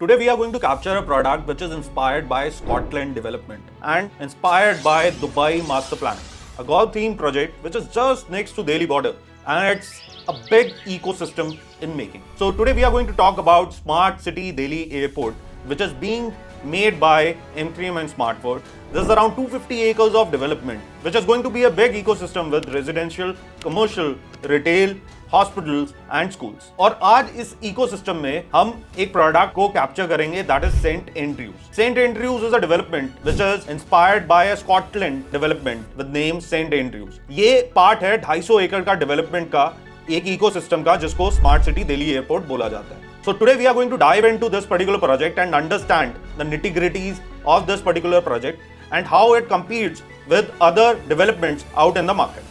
Today we are going to capture a product which is inspired by Scotland development and inspired by Dubai Master Plan, a golf themed project which is just next to Delhi border, and it's a big ecosystem in making. So today we are going to talk about Smart City Delhi Airport, which is being made by M3M and SmartWorld. This is around 250 acres of development, which is going to be a big ecosystem with residential, commercial, retail, hospitals and schools. और आज इस ecosystem में हम एक product को capture करेंगे, that is Saint Andrews. Saint Andrews is a development which is inspired by a Scotland development with name Saint Andrews. ये part है 250 एकड़ का डेवलपमेंट का, एक इकोसिस्टम का, जिसको स्मार्ट सिटी दिल्ली एयरपोर्ट बोला जाता है. So today we are going to dive into this particular project and understand the nitty-gritties of this particular project and how it competes with other developments out in the market.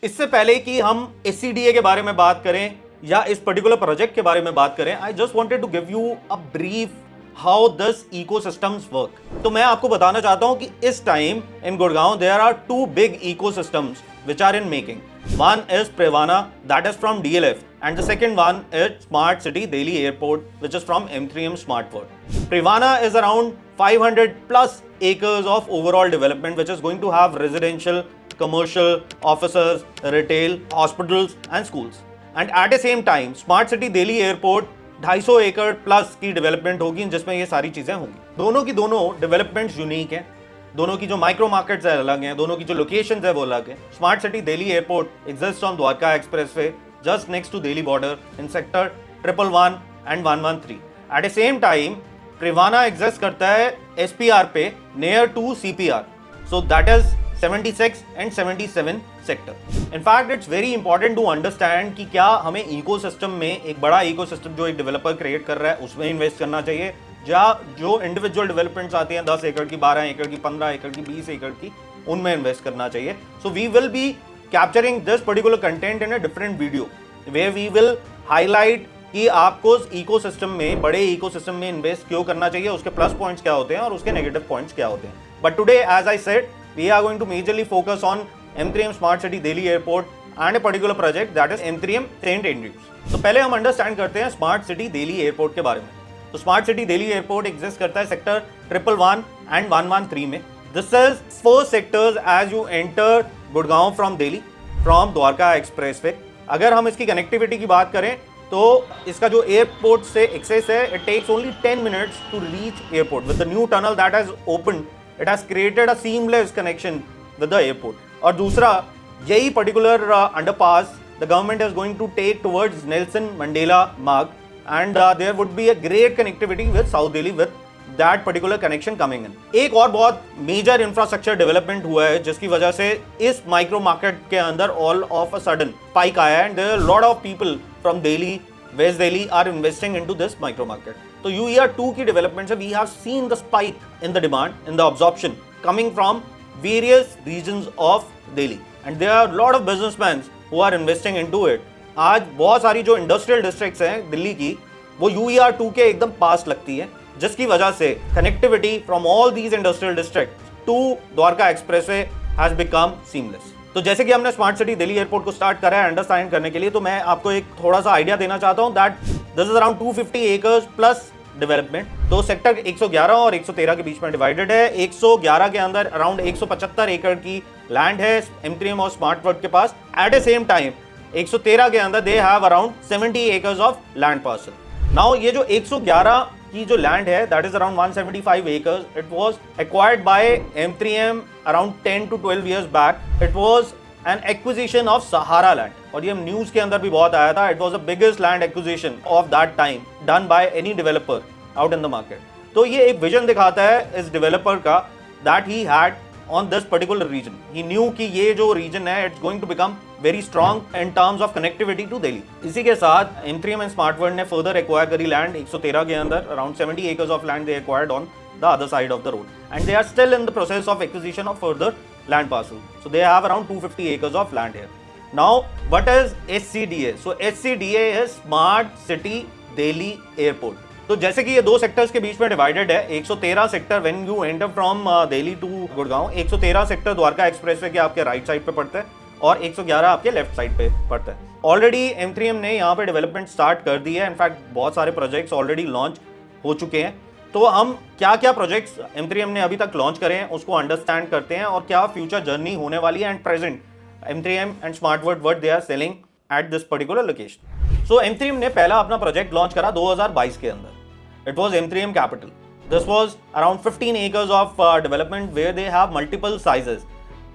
इससे पहले कि हम SCDA के बारे में बात करें या इस पर्टिकुलर प्रोजेक्ट के बारे में बात करें, I just wanted to give you a brief how this ecosystems work. तो मैं आपको बताना चाहता हूं कि इस time in Gurgaon there are two big ecosystems which are in making. One is Privana, that is from DLF, and the second one is Smart City Delhi Airport, which is from M3M SmartWorld. Privana is around 500 plus acres of overall development, which is going to have residential, commercial, offices, retail, hospitals and schools. And at the same time, Smart City Delhi Airport 250 एकड़ plus की development होगी जिसमें ये सारी चीजें होंगी. दोनों की दोनों डेवलपमेंट्स यूनिक हैं, दोनों की जो माइक्रो मार्केट्स है अलग हैं, दोनों की जो लोकेशंस है वो अलग है. Smart city Delhi airport exist on Dwarka expressway just next to Delhi border in sector 111 and 113. At the same time Privana exist करता है SPR पे near to CPR, so that is 76 and 77 sector. In fact, it's very important to understand कि क्या हमें ecosystem में एक बड़ा ecosystem जो एक डेवलपर क्रिएट कर रहा है उसमें इन्वेस्ट करना चाहिए, या जो इंडिविजुअल डेवलपमेंट्स आती हैं 10 एकड़ की, 12 एकड़ की, 15 एकड़ की, 20 एकड़ की, उनमें इन्वेस्ट करना चाहिए. So we will be capturing this particular content in a different video way we will highlight कि आपको इकोसिस्टम में, बड़े इकोसिस्टम में इन्वेस्ट क्यों करना चाहिए, उसके प्लस पॉइंट्स क्या होते हैं और उसके नेगेटिव पॉइंट्स क्या होते हैं. But today as I said we are going to majorly focus on M3M Smart City Delhi Airport and a particular project that is M3M Saint Andrews. तो पहले हम अंडरस्टैंड करते हैं स्मार्ट सिटी दिल्ली एयरपोर्ट के बारे में. तो smart city Delhi airport exist करता है सेक्टर 111 एंड 113 में. This is 4 sectors as you enter Gurgaon from Delhi from Dwarka expressway. अगर हम इसकी कनेक्टिविटी की बात करें तो इसका जो एयरपोर्ट से एक्सेस है, it takes only 10 minutes to reach airport. With the new tunnel that has opened, it has created a seamless connection with the airport. और दूसरा, यही particular underpass the government is going to take towards Nelson Mandela Marg, and there would be a great connectivity with South Delhi with that particular connection coming in. एक और बहुत major infrastructure development हुआ है जिसकी वजह से इस micro market के अंदर all of a sudden spike आया है, and there are a lot of people from Delhi, West Delhi are investing into this micro market. तो year 2 की डेवलपमेंट से we have seen the spike in the demand, in the absorption coming from various regions of Delhi, and there are lot of businessmen who are investing into it. आज बहुत सारी जो industrial districts हैं दिल्ली की, वो UER 2 के एकदम पास लगती है, जिसकी वजह से connectivity from all these industrial district to Dwarka expressway has become seamless. तो जैसे कि हमने स्मार्ट सिटी दिल्ली एयरपोर्ट को स्टार्ट करा है अंडरस्टैंड करने के लिए, तो मैं आपको एक थोड़ा सा आइडिया देना चाहता हूं that this is around 250 acres plus development. तो सेक्टर 111 और 113 के बीच में डिवाइडेड है. 111 के अंदर अराउंड 175 एकड़ की लैंड है M3M और SmartWorld के पास. एट द सेम टाइम 113 के अंदर they have around 70 acres of land parcel. Now ये जो 111 की जो लैंड है that is around 175 acres. It was acquired by M3M around 10 to 12 years back. It was an acquisition of Sahara land, और ये news के अंदर भी बहुत आया था. It was the biggest land acquisition of that time done by any developer out in the market. तो ये एक विजन दिखाता है इस डेवलपर का that he had on this particular region. He knew कि ये जो रीजन है it's going to become very strong in terms of connectivity to Delhi. इसी के साथ M3M एंड SmartWorld ने फर्दर एक्वायर करी लैंड 113 के अंदर. Around 70 acres of land they acquired on the other side of the road, and they are still in the process of acquisition of further land parcel. So they have around 250 acres of land here. Now, what is SCDA? So SCDA is Smart City Delhi Airport. तो जैसे कि ये दो sectors के बीच में divided है, 113 sector when you enter from Delhi to Gurgaon, 113 sector Dwarka expressway के आपके राइट साइड पे पड़ता है और 111 आपके लेफ्ट साइड पे पड़ता है। ऑलरेडी M3M ने यहाँ पे डेवलपमेंट स्टार्ट कर दी है, इनफैक्ट बहुत सारे प्रोजेक्ट्स ऑलरेडी लॉन्च हो चुके हैं। तो हम क्या क्या प्रोजेक्ट्स M3M ने अभी तक लॉन्च करे हैं उसको अंडरस्टैंड करते हैं और क्या फ्यूचर जर्नी होने वाली है and present M3M and Smartworld what they are selling at this particular location. So M3M ने पहला अपना प्रोजेक्ट लॉन्च करा 2022 के अंदर। It was M3M capital. This was around 15 acres of development where they have multiple sizes,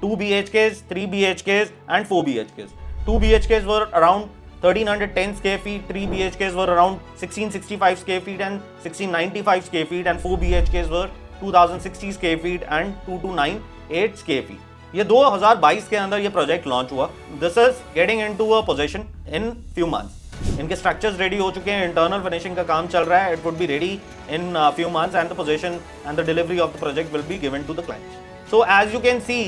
2 BHKs, 3 BHKs and 4 BHKs. 2 BHKs were around 1310 square feet, 3 BHKs were around 1665 square feet and 1695 square feet and 4 BHKs were 2060 square feet and 2298 square feet. ये 2022 के अंदर ये project launch हुआ। This is getting into a position in few months. इनके structures ready हो चुके हैं, internal finishing का काम चल रहा है। It would be ready in few months and the position and the delivery of the project will be given to the clients. So as you can see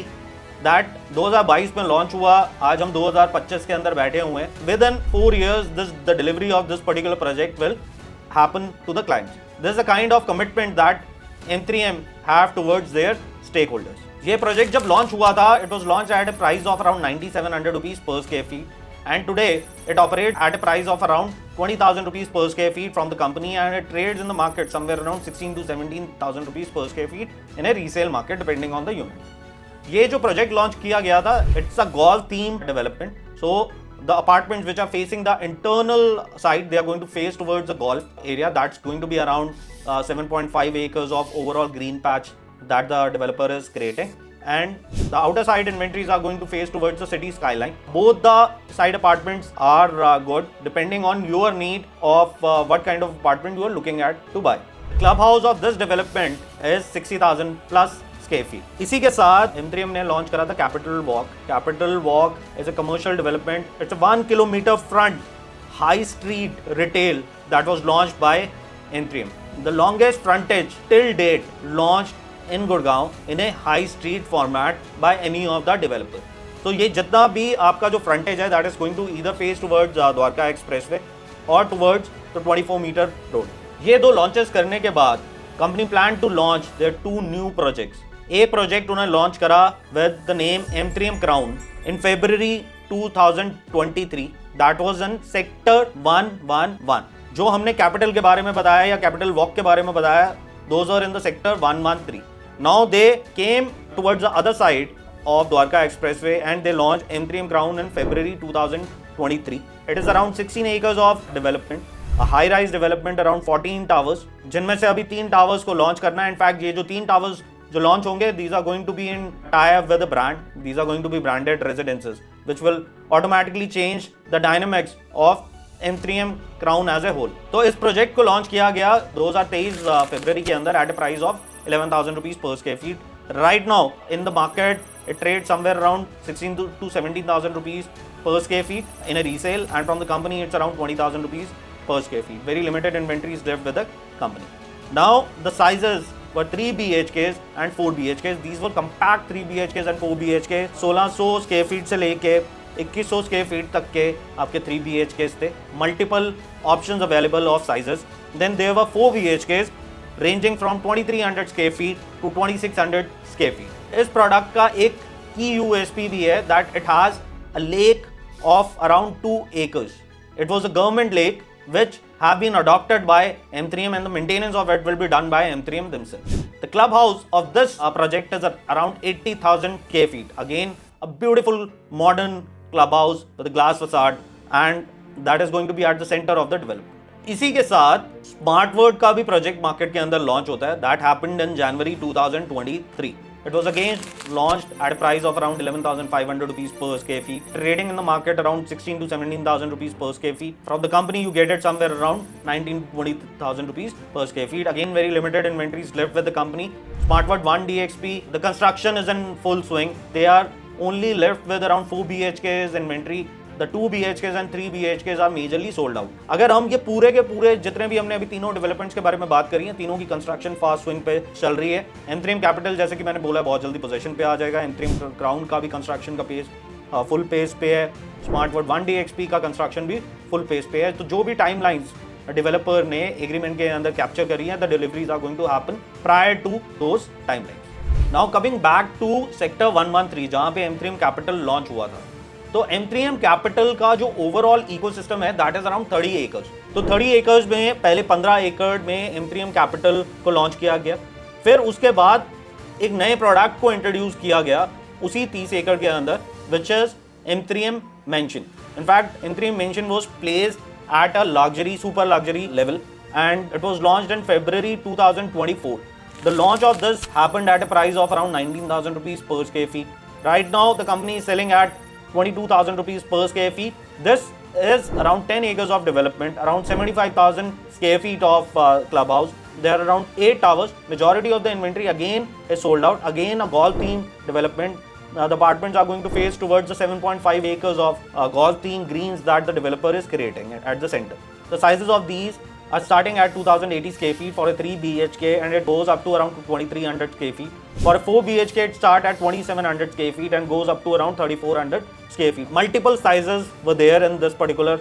that 2022 में launch हुआ, आज हम 2025 के अंदर बैठे हुए हैं। Within 4 years the delivery of this particular project will happen to the clients. This is a kind of commitment that M3M have towards their stakeholders. ये प्रोजेक्ट जब लॉन्च हुआ था, it was launch at a price of around 9,700 rupees per square feet and today it operate at a price of around 20,000 rupees per square feet from the company and it trades in the market somewhere around 16 to 17,000 rupees per square feet in a resale market depending on the unit. ये जो project launch किया गया था, it's a golf theme development. So the apartments which are facing the internal side, they are going to face towards the golf area. That's going to be around 7.5 acres of overall green patch that the developer is creating, and the outer side inventories are going to face towards the city skyline. Both the side apartments are good depending on your need of what kind of apartment you are looking at to buy. The clubhouse of this development is 60,000 plus square feet. इसी के साथ M3M ने launch करा था capital walk. Capital walk is a commercial development. It's 1 kilometer front high street retail that was launched by M3M. The longest frontage till date launched in Gurgaon in a high street format by any of the developer. तो ये जितना भी आपका जो frontage है that is going to either face towards Dwarka expressway और towards the 24 meter road. ये दो लॉन्चेस करने के बाद company plan to launch their 2 new projects. एक प्रोजेक्ट उन्होंने लॉन्च करा with the name M3M crown in February 2023 that was in sector 111। जो हमने कैपिटल के बारे में बताया या कैपिटल वॉक के बारे में बताया, those are in the sector 113। Now they came towards the other side of Dwarka Expressway and they launched M3M Crown in February 2023. It is around 16 acres of development, a high-rise development around 14 towers, जिनमें से अभी 3 towers को launch करना है। In fact ये जो 3 towers जो launch होंगे, these are going to be in tie-up with a brand. These are going to be branded residences, which will automatically change the dynamics of M3M Crown as a whole. तो इस project को launch किया गया 2023 फरवरी के अंदर eight a price of 11,000 rupees per square feet. Right now in the market it trades somewhere around 16 to 17,000 rupees per square feet in a resale, and from the company it's around 20,000 rupees per square feet. Very limited inventory is left with the company. Now the sizes were 3 BHKs and 4 BHKs. These were compact 3 BHKs and 4 BHKs. 1600 square feet से लेके 2100 square feet तक के आपके 3 BHKs थे. Multiple options available of sizes. Then there were 4 BHKs ranging from 2300 square feet to 2600 square feet. इस product का एक की USP भी है that it has a lake of around 2 acres. It was a government lake which have been adopted by M3M and the maintenance of it will be done by M3M themselves. The clubhouse of this project is around 80,000 square feet. Again, a beautiful modern clubhouse with a glass facade, and that is going to be at the center of the development. इसी के साथ स्मार्टवर्ड का भी project market के अंदर launch होता है। That happened in January 2023. It was again launched at a price of around 11,500 rupees per square feet, trading in the market around 16 to 17,000 rupees per square feet. From the company, you get it somewhere around 19 to 20,000 rupees per square feet. Again, very limited inventories left with the company. Smartworld 1 DXP, the construction is in full swing. They are only left with around 4 BHKs inventory. The 2 BHKs and 3 BHKs are majorly sold out. अगर हम ये पूरे के पूरे जितने भी हमने अभी तीनों डेवलपमेंट्स के बारे में बात करी है, तीनों की कंस्ट्रक्शन फास्ट स्विंग पे चल रही है। M3M कैपिटल जैसे कि मैंने बोला बहुत जल्दी पोजीशन पे आ जाएगा। M3M क्राउन का भी कंस्ट्रक्शन का पेस फुल पेस पे है। स्मार्टवर्ड 1 DXP का कंस्ट्रक्शन भी फुल पेस पे है। तो जो भी टाइमलाइंस डेवलपर ने एग्रीमेंट के अंदर कैप्चर करी है, the deliveries are going to happen prior to those timelines. Now coming back to sector 113 जहां पे M3M कैपिटल लॉन्च हुआ था, तो M3M कैपिटल का जो ओवरऑल इकोसिस्टम है दैट इज अराउंड 30 एकर्स। तो 30 एकर्स में पहले 15 एकड़ में M3M कैपिटल को लॉन्च किया गया, फिर उसके बाद एक नए प्रोडक्ट को इंट्रोड्यूस किया गया उसी 30 एकड़ के अंदर, which is M3M Mansion. In fact, M3M Mansion was placed at a luxury, super luxury level, and it was launched in February 2024. The launch of this happened at a price of around 19,000 rupees per square feet. Right now, the company is selling at 22,000 rupees per square feet. This is around 10 acres of development, around 75,000 square feet of clubhouse. There are around 8 towers. Majority of the inventory again is sold out. Again, a golf theme development. The apartments are going to face towards the 7.5 acres of golf theme greens that the developer is creating at the center. The sizes of these are starting at 2,080 square feet for a 3 BHK, and it goes up to around 2,300 square feet. For a 4 BHK, it starts at 2,700 square feet and goes up to around 3,400 square feet. Multiple sizes were there in this particular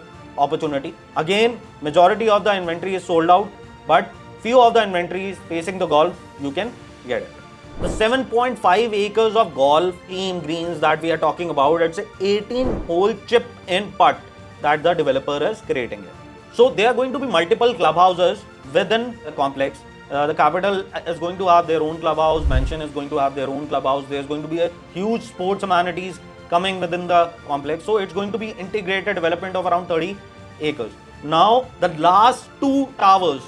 opportunity. Again, majority of the inventory is sold out, but few of the inventory is facing the golf, you can get it. The 7.5 acres of golf team greens that we are talking about, it's a 18-hole chip in putt that the developer is creating here. So there are going to be multiple clubhouses within the complex. The capital is going to have their own clubhouse, Mansion is going to have their own clubhouse. There's going to be a huge sports amenities coming within the complex. So it's going to be integrated development of around 30 acres. Now the last 2 towers,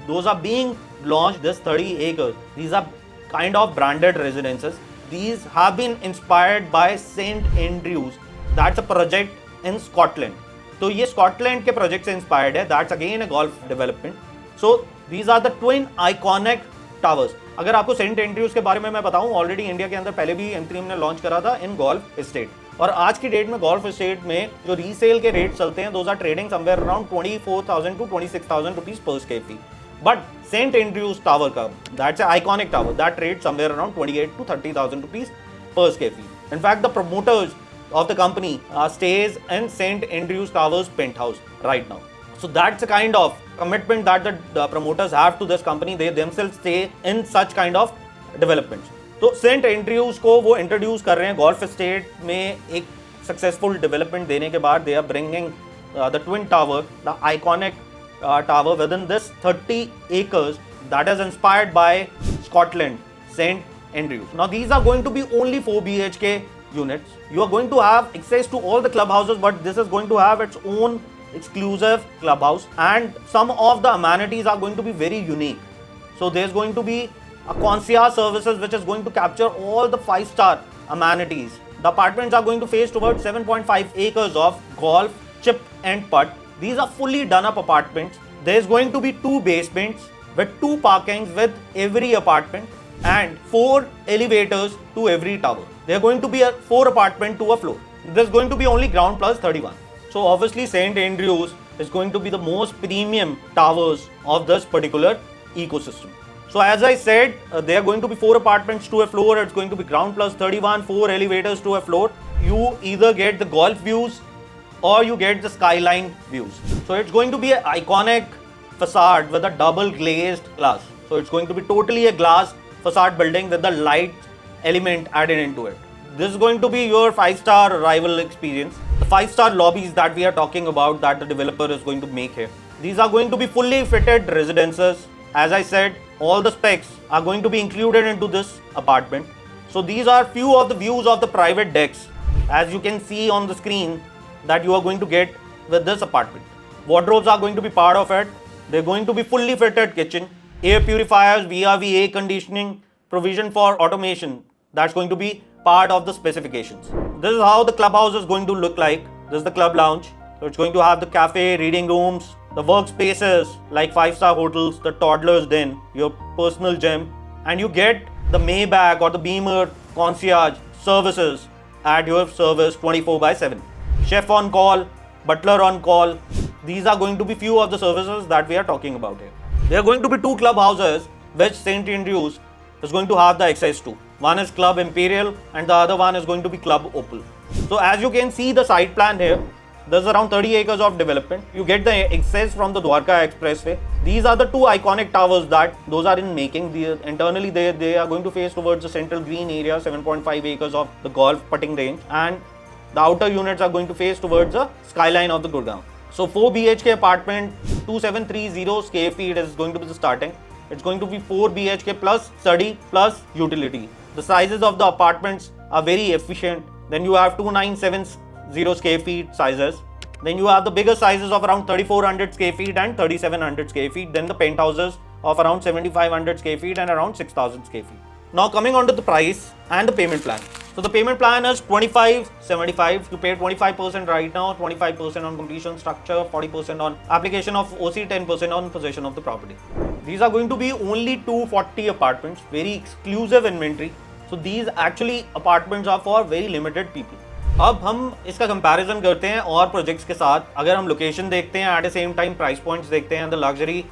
those are being launched, this 30 acres. These are kind of branded residences. These have been inspired by St Andrews. That's a project in Scotland. तो ये Scotland के project से inspired है, that's again a golf development. So these are the twin iconic towers. अगर आपको Saint Andrews के बारे में मैं बताऊं, ऑलरेडी इंडिया के अंदर पहले भी M3M ने लॉन्च करा था इन गोल्फ एस्टेट, और आज की डेट में गोल्फ एस्टेट में जो रीसेल के रेट चलते हैं, those are trading somewhere around 24,000 to 26,000 rupees per square feet. But Saint Andrews tower का, that's a iconic tower, that trade somewhere around 28 to 30,000 rupees per square feet. In fact the promoters of the company stays in St Andrews Towers penthouse right now. So that's the kind of commitment that the promoters have to this company. They themselves stay in such kind of developments. तो St Andrews को वो introduce कर रहे हैं golf estate में एक successful development देने के बाद. They are bringing the twin tower, the iconic tower within this 30 acres that is inspired by Scotland, St Andrews. Now these are going to be only 4 BHK units. You are going to have access to all the clubhouses, but this is going to have its own exclusive clubhouse, and some of the amenities are going to be very unique. So there's going to be a concierge services which is going to capture all the 5-star amenities. The apartments are going to face towards 7.5 acres of golf, chip and putt. These are fully done up apartments. There's going to be 2 basements with 2 parkings with every apartment and 4 elevators to every tower. There are going to be 4 apartments to a floor. There's going to be only ground plus 31. So obviously St Andrews is going to be the most premium towers of this particular ecosystem. So as I said, there are going to be 4 apartments to a floor. It's going to be ground plus 31, 4 elevators to a floor. You either get the golf views or you get the skyline views. So it's going to be an iconic facade with a double glazed glass. So it's going to be totally a glass facade building with the light element added into it. This is going to be your 5-star arrival experience. The 5-star lobbies that we are talking about that the developer is going to make here, these are going to be fully fitted residences. As I said, all the specs are going to be included into this apartment. So these are few of the views of the private decks, as you can see on the screen, that you are going to get with this apartment. Wardrobes are going to be part of it. They're going to be fully fitted kitchen, air purifiers, VRV air conditioning, provision for automation. That's going to be part of the specifications. This is how the clubhouse is going to look like. This is the club lounge. So it's going to have the cafe, reading rooms, the workspaces like 5-star hotels, the toddler's den, your personal gym, and you get the Maybach or the Beamer concierge services at your service 24/7. Chef on call, butler on call. These are going to be few of the services that we are talking about here. There are going to be 2 clubhouses which St Andrews is going to have the access to. One is Club Imperial and the other one is going to be Club Opal. So as you can see the site plan here, there's around 30 acres of development. You get the access from the Dwarka Expressway. These are the two iconic towers that those are in making. Internally, they are going to face towards the central green area, 7.5 acres of the golf putting range, and the outer units are going to face towards the skyline of the Gurgaon. So 4 BHK apartment, 2730 square feet is going to be the starting. It's going to be 4 BHK plus study plus utility. The sizes of the apartments are very efficient. Then you have 2970 square feet sizes. Then you have the bigger sizes of around 3400 square feet and 3700 square feet. Then the penthouses of around 7500 square feet and around 6000 square feet. Now coming on to the price and the payment plan. So the payment plan is 25/75. You pay 25% right now, 25% on completion structure, 40% on application of OC, 10% on possession of the property. These are going to be only 240 apartments, very exclusive inventory. So these actually apartments are for very limited people. अब हम इसका comparison करते हैं और projects के साथ. अगर हम लोकेशन देखते हैं, eight the same time price points देखते हैं, the luxury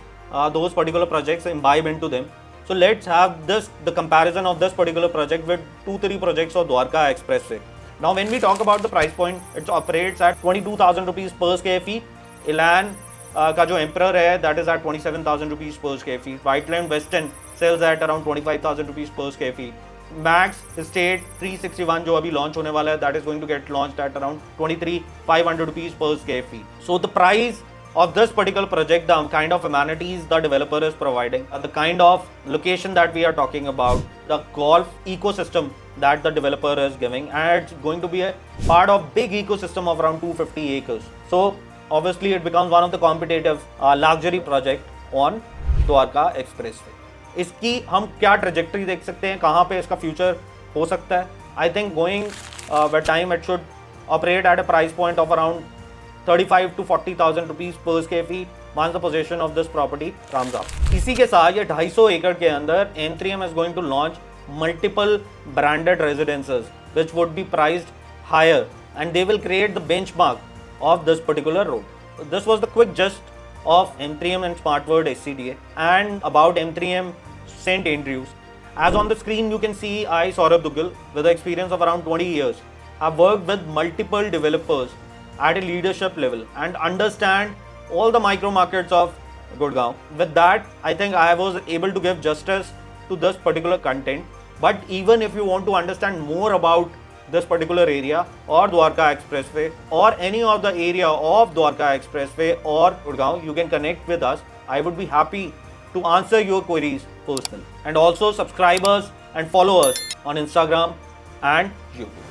those particular projects imbibe into them. So let's have the comparison of this particular project with 2-3 projects of Dwarka Expressway. Now when we talk about the price point, it operates at 22,000 rupees per square feet. Elan का जो Emperor है, that is at 27,000 rupees per square feet. Whiteland Western sells at around 25,000 rupees per square feet. Max Estate 361 जो अभी launch होने वाला है, that is going to get launched at around 23,500 rupees per square feet. So the price of this particular project, the kind of amenities the developer is providing, the kind of location that we are talking about, the golf ecosystem that the developer is giving, and it's going to be a part of big ecosystem of around 250 acres. So obviously it becomes one of the competitive luxury project on Dwarka Expressway. इसकी हम क्या trajectory देख सकते हैं, कहाँ पे इसका future हो सकता है? I think going with time it should operate at a price point of around 35 to 40,000 rupees per square feet once the possession of this property comes up. इसी के साथ ये 250 एकड़ के अंदर M3M is going to launch multiple branded residences which would be priced higher, and they will create the benchmark of this particular road. This was the quick gist of M3M and SmartWorld SCDA and about M3M St. Andrews. As on the screen you can see, I, Saurabh Duggal, with the experience of around 20 years, have worked with multiple developers at a leadership level and understand all the micro markets of Gurgaon. With that, I think I was able to give justice to this particular content. But even if you want to understand more about this particular area or Dwarka Expressway or any of the area of Dwarka Expressway or Gurgaon, you can connect with us. I would be happy to answer your queries personally. And also subscribe us and follow us on Instagram and YouTube.